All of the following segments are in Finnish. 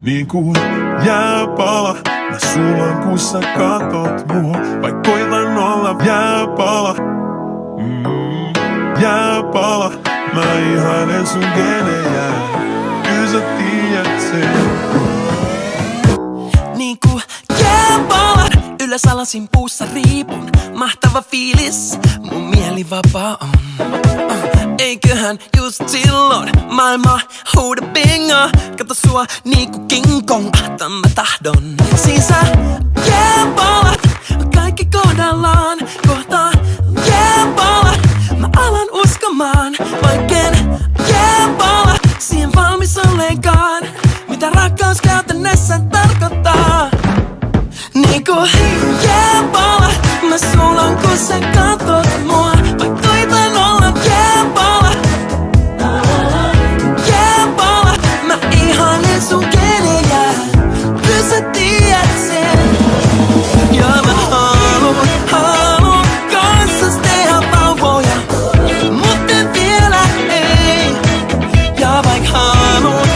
Niin kuin jääpala, mä sulan kun sä katot mua. Vaik koitan olla jääpala, jääpala. Mä ihailen sun genejä, kyllä sä tiedät sen. Niin kuin jääpala, ylös alasin puussa riipun. Mahtava fiilis, mun mieli vapaa on. Eiköhän just silloin maailma huuda bingo. Kato sua niinku King Kong, tämän mä tahdon. Siis sä jääpala, kaikki kohdallaan. Kohta jääpala, mä alan uskomaan. Vaikken jääpala, siihen valmis ollenkaan. Mitä rakkaus käytännössä tarkoittaa. Niinku jääpala, mä sulan kun sä katot mua. Vaik koitan olla jääpala, jääpala. Mä ihailen sun genejä, kyllä sä tiedät sen. Ja mä haluun kanssas tehdä vauvoja, mut en vielä ei. Ja vaik haluun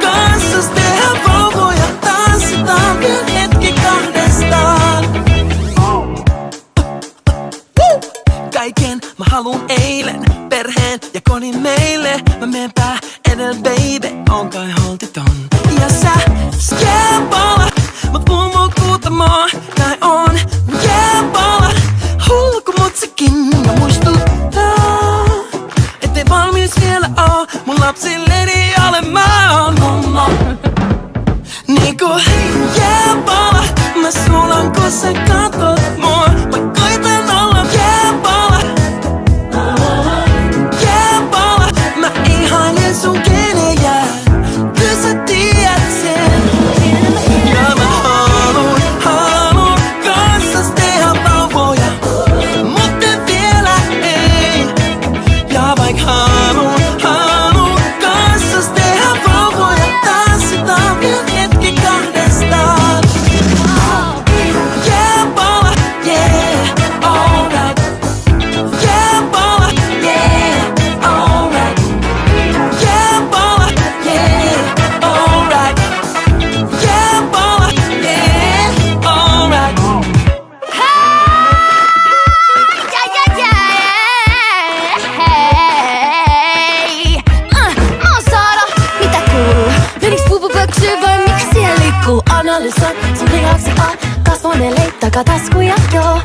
kanssas tehdä vauvoja, tanssitaan vielä hetki kahdestaan. Kaiken mä haluun eilen, perheen ja kodin meille. Mä meen pää edellä baby, on kai holtiton. Ja sä jääpala, mut mummo kuutamaa, näin on jääpala. Hullu kun mutsakin ja muistuttaa, ettei valmis vielä oo. Mun lapsilleni ole mä oon mummo. Niinku jääpala, mä sulan kun sä katot mua. Mä koitan olla jääpala, jääpala. Mä ihailen sun genejä, kyllä sä tiedät sen. Ja mä haluun kanssas tehdä vauvoja, mut en vielä ei. Ja vaik haluun kanssas tehdä vauvoja, tanssitaan vielä hetki kahdestaan. Jääpala, yeah, alright. Jääpala, yeah, alright. Jääpala, yeah, alright. Jääpala, yeah, alright. Hei! Mä oon Saara, mitä kuuluu? Meniks pupu pöksyy vai miksi siellä liikkuu? Analysoi sun lihaksia, kasvoinen leittakaa taskuja, joo.